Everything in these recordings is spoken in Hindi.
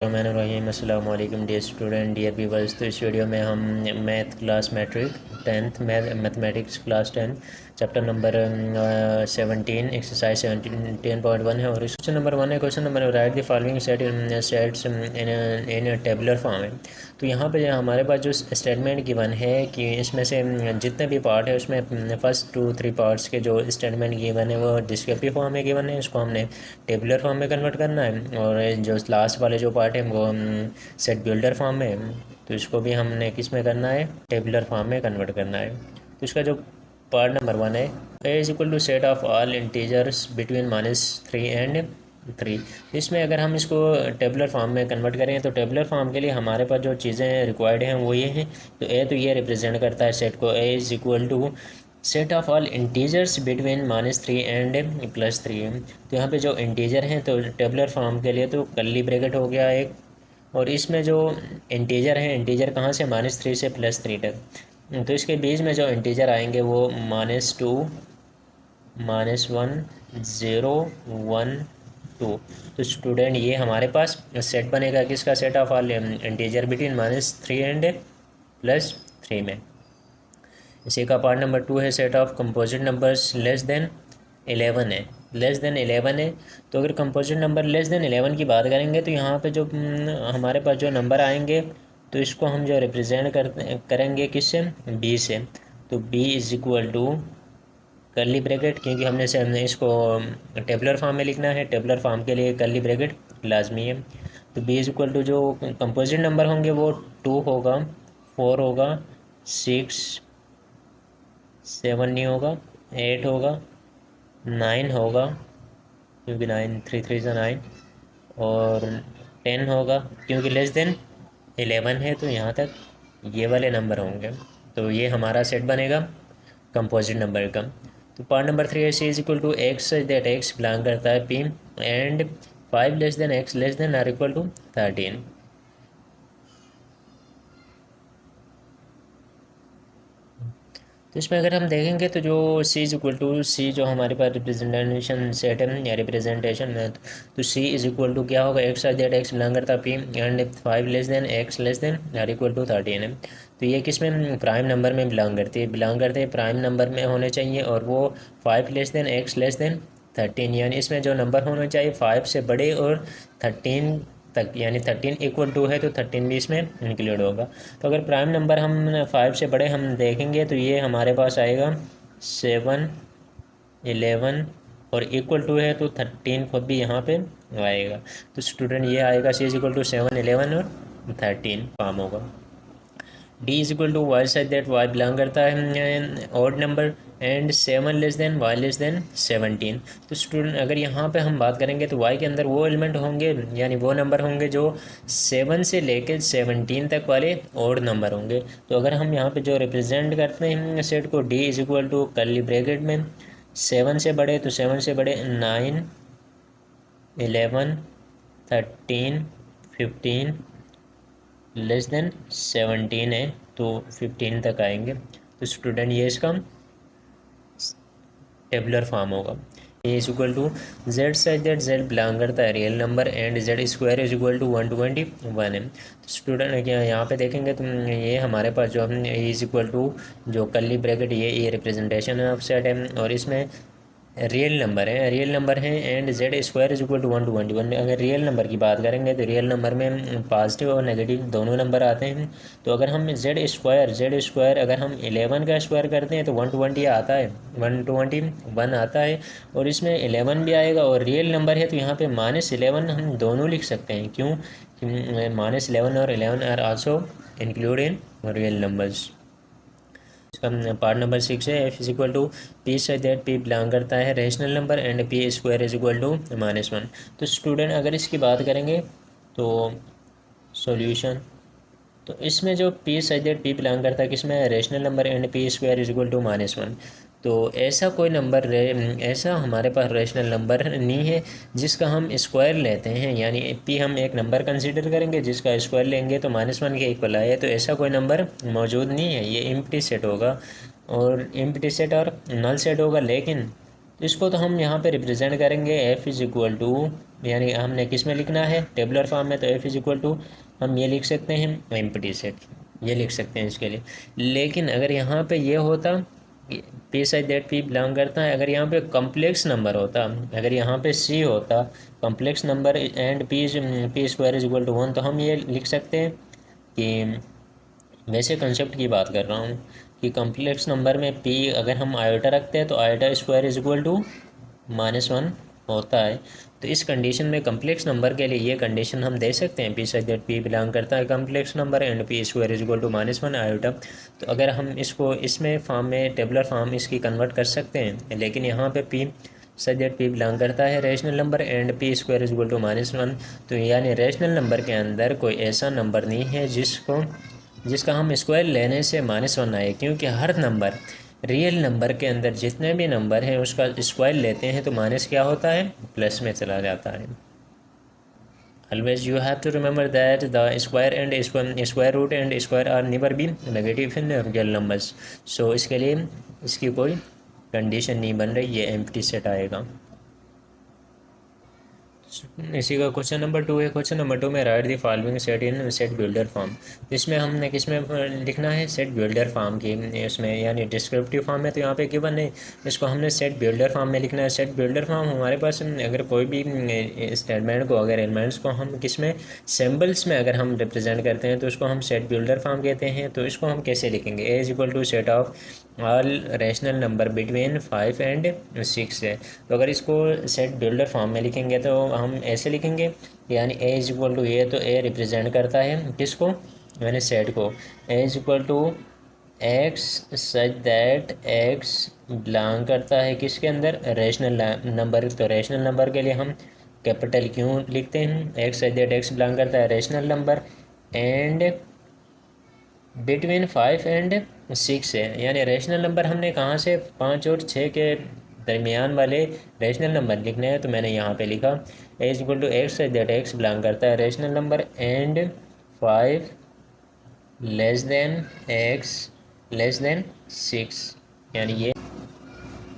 अस्सलाम वालेकुम डियर स्टूडेंट डियर व्यूवर्स। तो इस वीडियो में हम math class matric tenth mathematics class 10 chapter number 17 exercise 17.1 है और इस क्वेश्चन नंबर 1 है। Question number write the following sets in tabular form है। तो यहाँ पे हमारे पास जो स्टेटमेंट गिवन है कि इसमें से जितने भी पार्ट है उसमें फर्स्ट 2-3 पार्ट्स के जो स्टेटमेंट गिवन है वो डिस्क्रिप्टिव फॉर्म में गिवन है, इसको हमने टेबुलर फॉर्म में कन्वर्ट करना है। और जो लास्ट वाले जो पार्ट है वो सेट बिल्डर फॉर्म में है, तो इसको भी हमने किस में करना है, टेबुलर फॉर्म में कन्वर्ट करना है। तो इसका जो पार्ट नंबर 1 है, A is equal to set of all integers between -3 and 3। इसमें अगर हम इसको टेबुलर फॉर्म में कन्वर्ट करें तो टेबुलर फॉर्म के लिए हमारे पास जो चीज़ें रिक्वायर्ड हैं वो ये हैं। तो ए तो ये रिप्रेजेंट करता है सेट को, A is equal to set of all integers between -3 and +3। तो यहाँ पे जो इंटीजर हैं तो टेबुलर फॉर्म के लिए तो कर्ली ब्रैकेट हो गया एक, और इसमें जो इंटीजर हैं, इंटीजर कहाँ से, -3 से +3 तक। तो इसके बीच में जो इंटीजर आएंगे वो -2 -1 0 1 2। तो स्टूडेंट ये हमारे पास सेट बनेगा किसका, set of all integer between -3 and +3 में। इसी का पार्ट नंबर 2 है, set of composite numbers less than 11 है, लेस देन 11 है। तो अगर कंपोजिट नंबर लेस देन 11 की बात करेंगे तो यहाँ पे जो हमारे पास जो नंबर आएंगे तो इसको हम जो रिप्रेजेंट करेंगे किससे, बी से। तो B is equal to curly bracket, क्योंकि हमने इसको टेबुलर फॉर्म में लिखना है, टेबुलर फॉर्म के लिए कर्ली ब्रैकेट लाजमी है। तो बी इज़ इक्वल टू जो कंपोजिट नंबर होंगे वो 2 होगा, 4 होगा, 6 7 नहीं होगा, 8 होगा, 9 होगा, क्योंकि 9 3 3 से 9, और 10 होगा क्योंकि लेस देन 11 है। तो यहाँ तक ये वाले नंबर होंगे, तो ये हमारा सेट बनेगा कंपोजिट नंबर का। तो पार्ट नंबर 3 है, C is equal to X that X belong करता है P and 5 less than X less than or equal to 13। तो इसमें अगर हम देखेंगे तो जो C is equal to C, जो हमारे पास रिप्रेजेंटेशन सेट है या रिप्रेजेंटेशन है, तो सी इज इक्वल टू क्या होगा, एक्स दैट एक्स बिलोंग करता P and 5 less than X less than or equal to 13 है। तो ये किस में, प्राइम नंबर में बिलोंग करती है, बिलोंग करते हैं प्राइम नंबर में होने चाहिए, और वो 5 less than X less then 13, यानी इसमें जो नंबर होना चाहिए 5 से बड़े और 13 तक, यानी 13 इक्वल टू है तो 13 भी इसमें इंक्लूड होगा। तो अगर प्राइम नंबर हम 5 से बड़े हम देखेंगे तो ये हमारे पास आएगा 7 11, और इक्वल टू है तो 13 खुद भी यहाँ पे आएगा। तो स्टूडेंट ये आएगा सी इज इक्वल टू 7 11 और 13 फॉर्म होगा। D is equal to Y side that Y belong करता है odd number and 7 less than Y less than 17। तो स्टूडेंट अगर यहाँ पे हम बात करेंगे तो वाई के अंदर वो एलिमेंट होंगे, यानी वो नंबर होंगे जो 7 से लेकर 17 तक वाले ऑड नंबर होंगे। तो अगर हम यहाँ पे जो रिप्रेजेंट करते हैं सेट को, D is equal to curly bracket में 7 से बड़े, तो 7 से बड़े 9 11 13 15 लेस देन 17 है तो 15 तक आएंगे। तो स्टूडेंट ये इसका टेबुलर फॉर्म होगा। A is equal to Z such that Z belong करता है real number and Z square is equal to 121 है। तो स्टूडेंट यहाँ पे देखेंगे तो ये हमारे पास जो हम इज इक्वल टू जो कर्ली ब्रैकेट ये रिप्रेजेंटेशन है ऑफ सेट है, और इसमें रियल नंबर है and Z square is equal to 121। अगर रियल नंबर की बात करेंगे तो रियल नंबर में पॉजिटिव और नेगेटिव दोनों नंबर आते हैं। तो अगर हम जेड स्क्वायर अगर हम 11 का स्क्वायर करते हैं तो 120 आता है, 121 आता है, और इसमें 11 भी आएगा, और रियल नंबर है तो यहाँ पे -11 हम दोनों लिख सकते हैं। क्यों, -11 और 11 are also include in real numbers. Part number 6 है, F is equal to P such that P belong करता है rational number and P square is equal to -1। तो स्टूडेंट अगर इसकी बात करेंगे तो सॉल्यूशन, तो इसमें जो P such that P belong करता है किसमें, rational number and P square is equal to -1। तो ऐसा कोई नंबर ऐसा हमारे पास रेशनल नंबर नहीं है जिसका हम स्क्वायर लेते हैं, यानी पी हम एक नंबर कंसीडर करेंगे जिसका स्क्वायर लेंगे तो -1 के इक्वल आए, तो ऐसा कोई नंबर मौजूद नहीं है, ये एम्प्टी सेट होगा और एम्प्टी सेट और नल सेट होगा। लेकिन तो इसको तो हम यहाँ पे रिप्रेजेंट करेंगे एफ इज़ इक्वल टू, यानी हमने किस में लिखना है, टेबुलर फॉर्म में, तो एफ इज़ इक्वल टू हम ये लिख सकते हैं एम्प्टी सेट, ये लिख सकते हैं इसके लिए। लेकिन अगर यहाँ पे ये होता P size that P belong करता है, अगर यहाँ पे कम्प्लेक्स नंबर होता, अगर यहाँ पे सी होता complex number and P square is equal to 1, तो हम ये लिख सकते हैं कि, वैसे कंसेप्ट की बात कर रहा हूँ कि कम्प्लेक्स नंबर में p अगर हम आयोटा रखते हैं तो iota square is equal to -1 होता है। तो इस कंडीशन में कम्प्लेक्स नंबर के लिए ये कंडीशन हम दे सकते हैं, P such that p belong करता है complex number and p square is equal to -1 iota. तो अगर हम इसको इसमें फॉर्म में टेबुलर फॉर्म इसकी कन्वर्ट कर सकते हैं, लेकिन यहाँ पे p such that p belong करता है rational number and p square is equal to -1, तो यानी रेशनल नंबर के अंदर कोई ऐसा नंबर नहीं है जिसका हम स्क्वायर लेने से -1 आए, क्योंकि हर नंबर रियल नंबर के अंदर जितने भी नंबर हैं उसका स्क्वायर लेते हैं तो माइनस क्या होता है, प्लस में चला जाता है। Always you have to remember that the square and square root and square are never be negative in real numbers. So इसके लिए इसकी कोई कंडीशन नहीं बन रही, ये एम्प्टी सेट आएगा। इसी का क्वेश्चन नंबर 2 है। क्वेश्चन नंबर 2 में right the following set in set builder form. तो इसमें हमने किस में लिखना है, सेट बिल्डर फॉर्म की, इसमें यानी डिस्क्रिप्टिव फॉर्म में तो यहाँ पे गिवन है, इसको हमने सेट बिल्डर फॉर्म में लिखना है। सेट बिल्डर फॉर्म हमारे पास अगर कोई भी स्टेटमेंट को, अगर एलिमेंट्स को हम किस में, सिम्बल्स में अगर हम रिप्रेजेंट करते हैं तो उसको हम सेट बिल्डर फॉर्म कहते हैं। तो इसको हम कैसे लिखेंगे, A is equal to set of all rational number between 5 and 6 है। तो अगर इसको सेट बिल्डर फॉर्म में लिखेंगे तो हम ऐसे लिखेंगे, यानी A is equal to A, तो ए रिप्रेजेंट करता है किसको, यानी सेट को। A is equal to X such that X belong करता है किसके अंदर, रैशनल नंबर। तो रैशनल नंबर के लिए हम कैपिटल क्यों लिखते हैं, X such that X belong करता है rational number and between 5 and 6 है, यानी रैशनल नंबर हमने कहाँ से, 5 और 6 के दरमियान वाले रैशनल नंबर लिखने हैं। तो मैंने यहाँ पे लिखा A is equal to X such that X belong करता है rational number and 5 less than X less than 6, यानी ये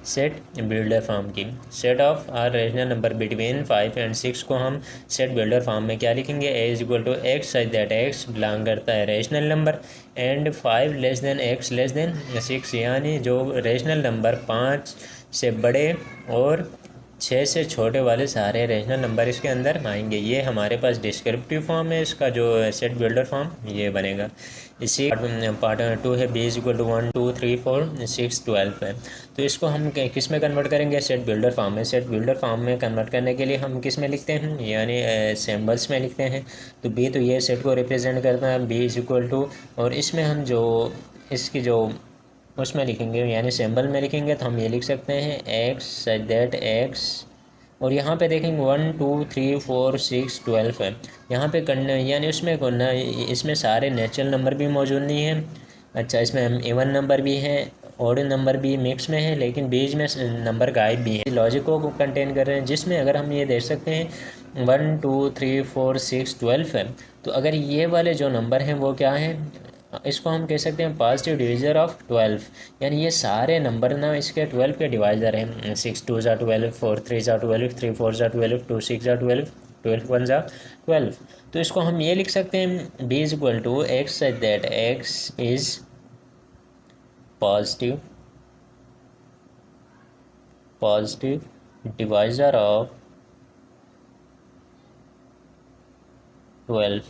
सेट बिल्डर फॉर्म की। Set of are rational number between 5 and 6 को हम सेट बिल्डर फॉर्म में क्या लिखेंगे, A is equal to X such that X belong करता है rational number and 5 less than X less than 6, यानी जो रैशनल नंबर 5 से बड़े और 6 से छोटे वाले सारे रैशनल नंबर इसके अंदर आएंगे। ये हमारे पास डिस्क्रिप्टिव फॉर्म है, इसका जो सेट बिल्डर फॉर्म ये बनेगा। इसी पार्ट 2 है, बी इज इक्वल टू 1 2 3 4 6 12 है। तो इसको हम किस में कन्वर्ट करेंगे, सेट बिल्डर फॉर्म में। सेट बिल्डर फॉर्म में कन्वर्ट करने के लिए हम किस में लिखते हैं, यानी सिम्बल्स में लिखते हैं। तो बी तो ये सेट को रिप्रेजेंट करता है, बी इज इक्वल टू, और इसमें हम जो इसकी जो उसमें लिखेंगे यानी सिंबल में लिखेंगे तो हम ये लिख सकते हैं एक्स सच दैट एक्स, और यहाँ पे देखेंगे 1 2 3 4 6 12 है। यहाँ पे यानी इसमें सारे नेचुरल नंबर भी मौजूद नहीं है। अच्छा, इसमें इवन नंबर भी है, ऑड नंबर भी मिक्स में है, लेकिन बीच में नंबर गायब भी है। लॉजिक को कंटेन कर रहे हैं, जिसमें अगर हम ये देख सकते हैं 1 2 3 4 6 12 है। तो अगर ये वाले जो नंबर हैं वो क्या हैं, इसको हम कह सकते हैं पॉजिटिव डिवीज़र ऑफ 12, यानी ये सारे नंबर ना इसके 12 के डिवाइज़र हैं। 6 2 ज़ा 12, 4 3 ज़ा 12, 3 4 ज़ा 12, 2 6 ज़ा 12, 12 1 ज़ा 12। तो इसको हम ये लिख सकते हैं B is equal to X such that X is positive divisor of 12।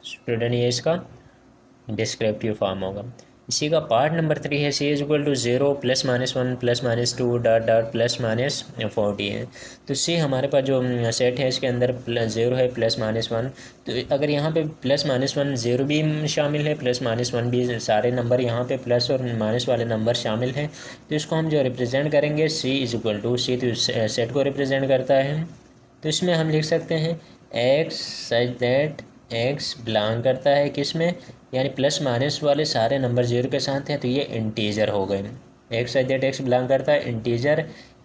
Student ये इसका डिस्क्रिप्टिव फॉर्म होगा। इसी का पार्ट नंबर 3 है, C is equal to 0 +- 1 +- 2 dot +- 40 है। तो सी हमारे पास जो सेट है इसके अंदर 0 है +- 1। तो अगर यहाँ पे +- 1 0 भी शामिल है, +- 1 भी, सारे नंबर यहाँ पे प्लस और माइनस वाले नंबर शामिल हैं। तो इसको हम जो रिप्रेजेंट करेंगे सी इज इक्वल टू, सी तो सेट को रिप्रेजेंट करता है, तो इसमें हम लिख सकते हैं X such that X belong करता है किस में, यानी प्लस माइनस वाले सारे नंबर 0 के साथ हैं, तो ये इंटीजर हो गए। X such that X belong करता है इंटीजर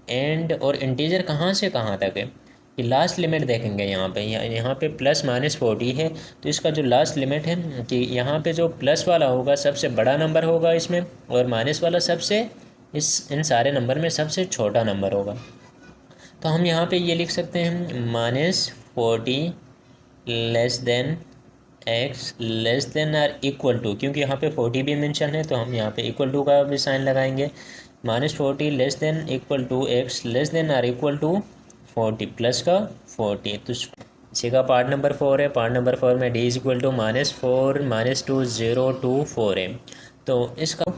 एंड, और इंटीजर कहाँ से कहाँ तक है, कि लास्ट लिमिट देखेंगे यहाँ पे +- 40 है। तो इसका जो लास्ट लिमिट है कि यहाँ पे जो प्लस वाला होगा सबसे बड़ा नंबर होगा इसमें, और माइनस वाला सबसे इन सारे नंबर में सबसे छोटा नंबर होगा। तो हम यहाँ पे ये लिख सकते हैं -40 less than x less than or equal to, क्योंकि यहाँ पे 40 भी मेंशन है तो हम यहाँ पे इक्वल टू का भी साइन लगाएंगे। -40 less than equal to x less than or equal to 40 plus का 40। तो इसी का पार्ट नंबर 4 है। पार्ट नंबर 4 में d इज इक्वल टू -4 -2 0 2 4 है। तो इसका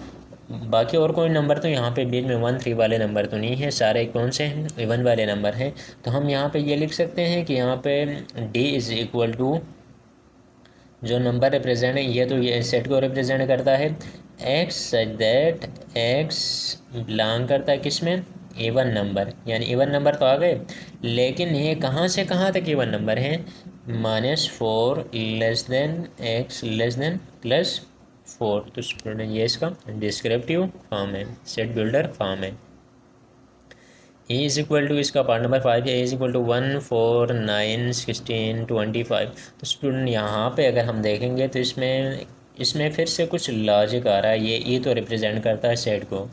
बाकी और कोई नंबर तो यहाँ पे बीच में 1 3 वाले नंबर तो नहीं है, सारे कौन से हैं, इवन वाले नंबर हैं। तो हम यहाँ पे ये लिख सकते हैं कि यहाँ पे d इज इक्वल टू जो नंबर रिप्रेजेंट है ये तो ये सेट को रिप्रेजेंट करता है, x such that x belong करता है किस में, इवन नंबर, यानी इवन नंबर तो आ गए, लेकिन ये कहाँ से कहाँ तक इवन नंबर है, -4 less than x less then +4। तो स्टूडेंट ये इसका डिस्क्रिप्टिव फॉर्म है, सेट बिल्डर फॉर्म है। ए इज इक्वल टू इसका पार्ट नंबर 5 है, ए इज इक्वल टू 1 4 9 16 25। तो स्टूडेंट यहाँ पे अगर हम देखेंगे तो इसमें फिर से कुछ लॉजिक आ रहा है। ये ई तो रिप्रेजेंट करता है सेट को,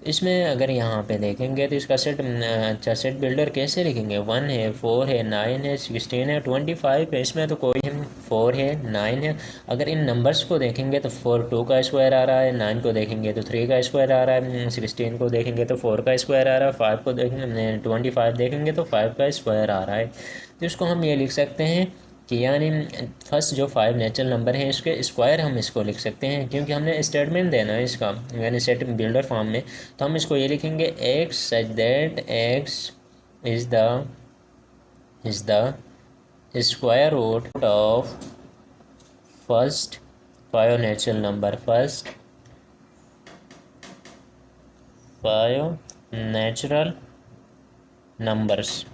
इसमें अगर यहाँ पे देखेंगे तो इसका सेट अच्छा सेट बिल्डर कैसे लिखेंगे, 1 है 4 है 9 है 16 है 25 है, इसमें तो कोई 4 है 9 है। अगर इन नंबर्स को देखेंगे तो 4 2 का स्क्वायर आ रहा है, 9 को देखेंगे तो 3 का स्क्वायर आ रहा है, 16 को देखेंगे तो 4 का स्क्वायर आ रहा है, 5 को देखेंगे 25 देखेंगे तो 5 का स्क्वायर आ रहा है। तो इसको हम ये लिख सकते हैं कि यानी फर्स्ट जो 5 नेचुरल नंबर हैं इसके स्क्वायर हम इसको लिख सकते हैं, क्योंकि हमने स्टेटमेंट देना है इसका, यानी सेट बिल्डर फॉर्म में। तो हम इसको ये लिखेंगे x such that x is the square root of first 5 natural number, first 5 natural numbers.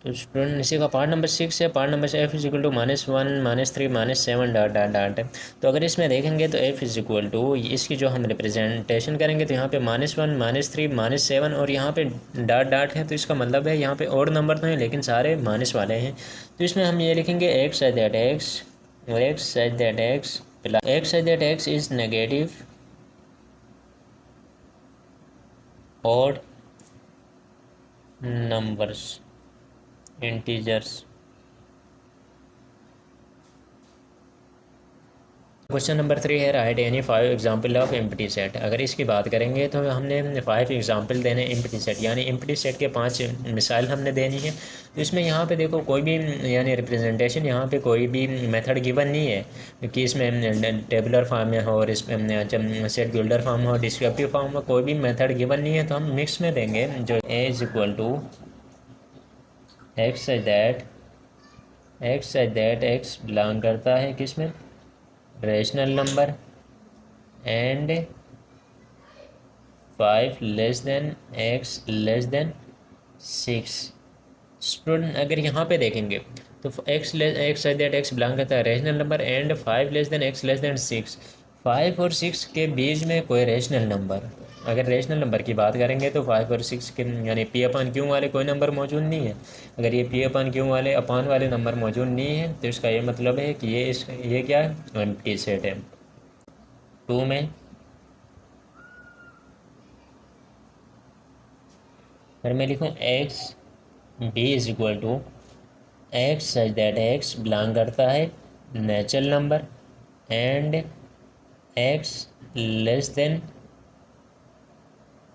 तो स्टूडेंट इसी का पार्ट नंबर 6 है। पार्ट नंबर से f is equal to -1 -3 -7 dot dot dot है। तो अगर इसमें देखेंगे तो f इज इक्वल टू इसकी जो हम रिप्रेजेंटेशन करेंगे तो यहाँ पे -1 -3 -7 और यहाँ पे डॉट डॉट है, तो इसका मतलब है यहाँ पे और नंबर तो हैं लेकिन सारे माइनस वाले हैं। तो इसमें हम ये लिखेंगे x सच दैट x और x such that x such that x is negative odd numbers integers. Question number 3 है, right any 5 example of empty set. अगर इसकी बात करेंगे तो हमने 5 एग्जाम्पल देने एम्प्टी सेट, यानी एम्प्टी सेट के 5 मिसाइल हमने देनी है। तो इसमें यहाँ पे देखो कोई भी यानी रिप्रेजेंटेशन यहाँ पे कोई भी मेथड गिवन नहीं है कि इसमें टेबुलर फॉर्म में हो और इसमें सेट बिल्डर फॉर्म हो, डिस्क्रिप्टिव फॉर्म में कोई भी मेथड गिवन नहीं है। तो हम मिक्स में देंगे जो A is equal to X such that X belong करता है किस में, rational number and 5 less than x less than 6। Student अगर यहाँ पे देखेंगे तो x such that x belong करता है rational number and 5 less than x less than 6। 5 और 6 के बीच में कोई रेशनल नंबर, अगर रेशनल नंबर की बात करेंगे तो 5 और 6 के यानी P/Q वाले कोई नंबर मौजूद नहीं है। अगर ये P/Q वाले अपान वाले नंबर मौजूद नहीं है तो इसका ये मतलब है कि ये क्या है, एम्प्टी सेट है। 2 में अगर मैं लिखूँ x d is equal to X such that X belong करता है natural number and x less than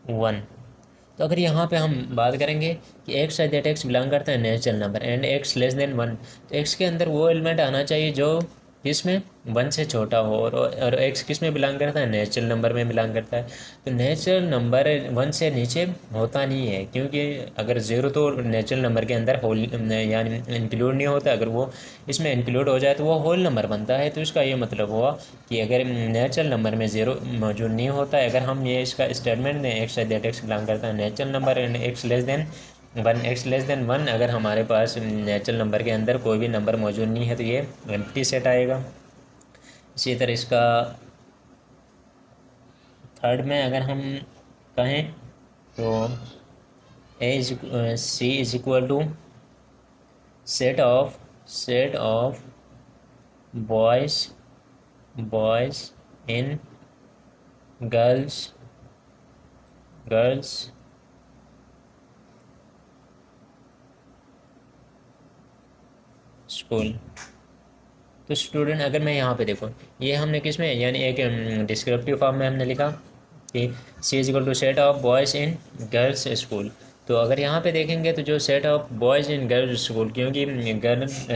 1। तो अगर यहाँ पे हम बात करेंगे कि X such that X belong करता है natural number and x less than 1, तो x के अंदर वो एलिमेंट आना चाहिए जो किसमें 1 से छोटा हो, और x किस में बिलोंग करता है, नेचुरल नंबर में बिलोंग करता है। तो नेचुरल नंबर 1 से नीचे होता नहीं है, क्योंकि अगर 0 तो नेचुरल नंबर के अंदर होल यानी इंक्लूड नहीं होता, अगर वो इसमें इंक्लूड हो जाए तो वो होल नंबर बनता है। तो इसका ये मतलब हुआ कि अगर नेचुरल नंबर में 0 मौजूद नहीं होता है, अगर हम ये इसका स्टेटमेंट दें एक्स दैट एक्स बिलोंग करता है natural number and x less than 1, अगर हमारे पास नेचुरल नंबर के अंदर कोई भी नंबर मौजूद नहीं है तो ये एम्प्टी सेट आएगा। इसी तरह इसका थर्ड में अगर हम कहें तो C is equal to set of boys in girls girls school. तो स्टूडेंट अगर मैं यहाँ पे देखो, ये हमने किस में यानी एक डिस्क्रिप्टिव फॉर्म में हमने लिखा कि C is equal to set of boys in girls school. तो अगर यहाँ पे देखेंगे तो जो set of boys in girls school, क्योंकि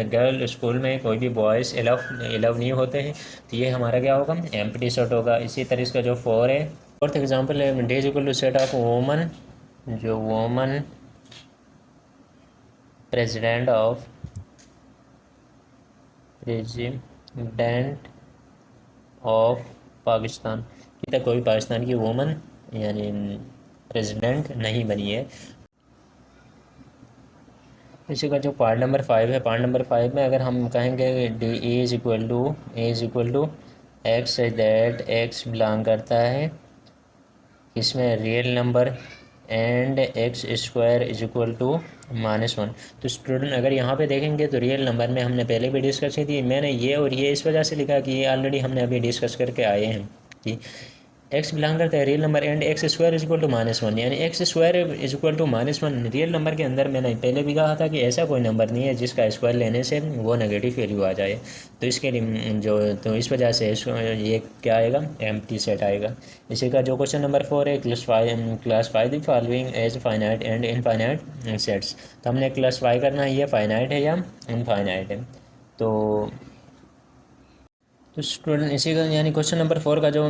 गर्ल स्कूल में कोई भी बॉयज़ एलाउ नहीं होते हैं, तो ये हमारा क्या होगा, एम्प्टी सेट होगा। इसी तरह इसका जो फोर है, फोर्थ एग्जाम्पल है D is equal to set of women, जो वोमन प्रेसिडेंट ऑफ पाकिस्तान, अभी तक कोई पाकिस्तान की वोमन यानी प्रेसिडेंट नहीं बनी है। इसी का जो पार्ट नंबर 5 है, पार्ट नंबर 5 में अगर हम कहेंगे D is equal to X that X belong करता है इसमें real number and X square is equal to -1। तो स्टूडेंट अगर यहाँ पे देखेंगे तो रियल नंबर में हमने पहले भी डिस्कस की थी, मैंने ये और ये इस वजह से लिखा कि ये ऑलरेडी हमने अभी डिस्कस करके आए हैं कि एक्स बिलोंग करता है real number and X square is equal to -1, यानी X square is equal to -1 real number के अंदर। मैंने पहले भी कहा था कि ऐसा कोई नंबर नहीं है जिसका स्क्वायर लेने से वो नेगेटिव वैल्यू आ जाए। तो इसके लिए तो इस वजह से ये क्या आएगा, एम्प्टी सेट आएगा। इसी का जो क्वेश्चन नंबर 4 है, class 5 the following as finite and infinite sets. तो हमने क्लासफाई करना है ये फाइनाइट है या इनफाइनाइट है। तो स्टूडेंट इसी का यानी क्वेश्चन नंबर 4 का जो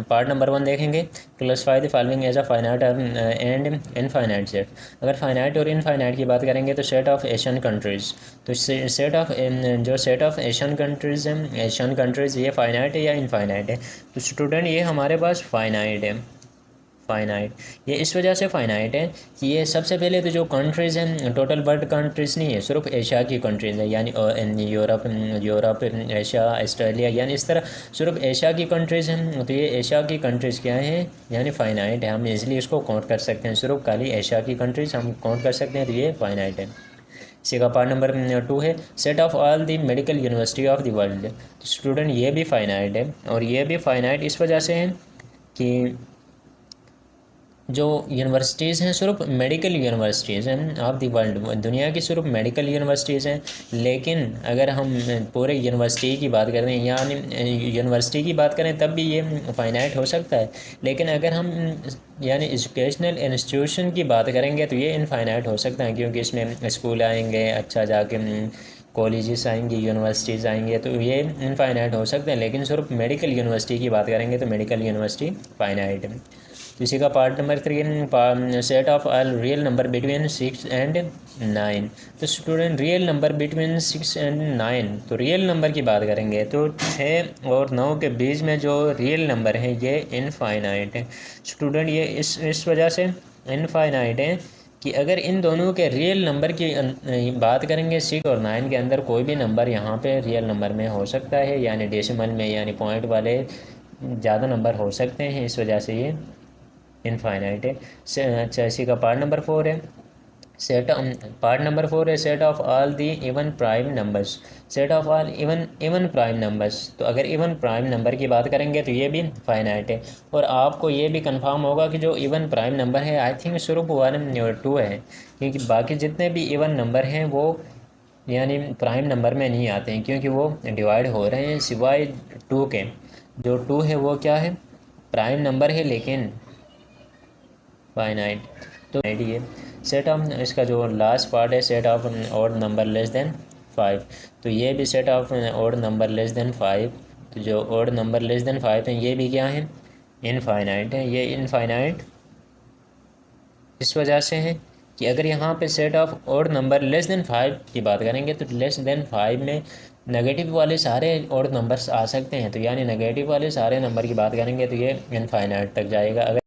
पार्ट नंबर 1 देखेंगे, classify the following as a finite and infinite set. अगर फाइनाइट और इनफाइनाइट की बात करेंगे तो सेट ऑफ एशियन कंट्रीज़, तो सेट ऑफ एशियन कंट्रीज़ है, एशियन कंट्रीज़ ये फाइनाइट है या इनफाइनाइट है। तो स्टूडेंट ये हमारे पास फाइनाइट है, फाइनाइट। ये इस वजह से फ़ाइनाइट है कि ये सबसे पहले तो जो कंट्रीज़ हैं टोटल वर्ल्ड कंट्रीज़ नहीं है, सिर्फ एशिया की कंट्रीज़ है, यानी यूरोप एशिया ऑस्ट्रेलिया, यानी इस तरह सिर्फ एशिया की कंट्रीज़ हैं। तो ये एशिया की कंट्रीज़ क्या हैं, यानी फ़ाइनाइट है, हम इजीली इसको काउंट कर सकते हैं, सिर्फ खाली एशिया की कंट्रीज़ हम काउंट कर सकते हैं, तो ये फ़ाइनाइट है। इसी का पार्ट नंबर 2 है set of all the medical university of the world. तो स्टूडेंट ये भी फ़ाइनाइट है, और ये भी फ़ाइनाइट इस वजह से है कि जो यूनिवर्सिटीज़ हैं सिर्फ मेडिकल यूनिवर्सिटीज़ हैं ऑफ द वर्ल्ड, दुनिया की सिर्फ मेडिकल यूनिवर्सिटीज़ हैं। लेकिन अगर हम पूरे यूनिवर्सिटी की बात करें, यानी यूनिवर्सिटी की बात करें, तब भी ये फाइनाइट हो सकता है। लेकिन अगर हम यानी एजुकेशनल इंस्टीट्यूशन की बात करेंगे तो ये इनफाइनाइट हो सकता है, क्योंकि इसमें स्कूल आएंगे, अच्छा जाके कॉलेजेस आएंगे, यूनिवर्सिटीज़ आएंगे, तो ये इनफाइनाइट हो सकते हैं। लेकिन सिर्फ मेडिकल यूनिवर्सिटी की बात करेंगे तो मेडिकल यूनिवर्सिटी फाइनाइट है। तो इसी का part number 3 set of all real number between 6 and 9। तो student real number between 6 and 9, तो रियल नंबर की बात करेंगे तो 6 और 9 के बीच में जो रियल नंबर है ये इनफाइनाइट है। स्टूडेंट ये इस वजह से इनफाइनाइट है कि अगर इन दोनों के रियल नंबर की बात करेंगे, 6 और 9 के अंदर कोई भी नंबर यहाँ पे रियल नंबर में हो सकता है, यानी डेसिमल में, यानी पॉइंट वाले ज़्यादा नंबर हो सकते हैं, इस वजह से ये इनफाइनाइट है। अच्छा, इसी का पार्ट नंबर 4 है set of all the even prime numbers, set of all even prime numbers. तो अगर इवन प्राइम नंबर की बात करेंगे तो ये भी फाइनाइट है। और आपको ये भी कंफर्म होगा कि जो इवन प्राइम नंबर है आई थिंक सिर्फ 1 और 2 है, क्योंकि बाकी जितने भी इवन नंबर हैं वो यानी प्राइम नंबर में नहीं आते हैं, क्योंकि वो डिवाइड हो रहे हैं सिवाय 2 के। जो 2 है वो क्या है, प्राइम नंबर है लेकिन फाइनाइट। तो ये सेट ऑफ इसका जो लास्ट पार्ट है set of odd number less than 5, तो ये भी set of odd number less than 5। तो जो ऑड नंबर लेस देन 5 है ये भी क्या है, इनफाइनाइट है। ये इनफाइनाइट इस वजह से है कि अगर यहाँ पे set of odd number less than 5 की बात करेंगे तो लेस देन 5 में नेगेटिव वाले सारे ऑड नंबर्स आ सकते हैं, तो यानी नेगेटिव वाले सारे नंबर की बात करेंगे तो ये इनफाइनाइट तक जाएगा। अगर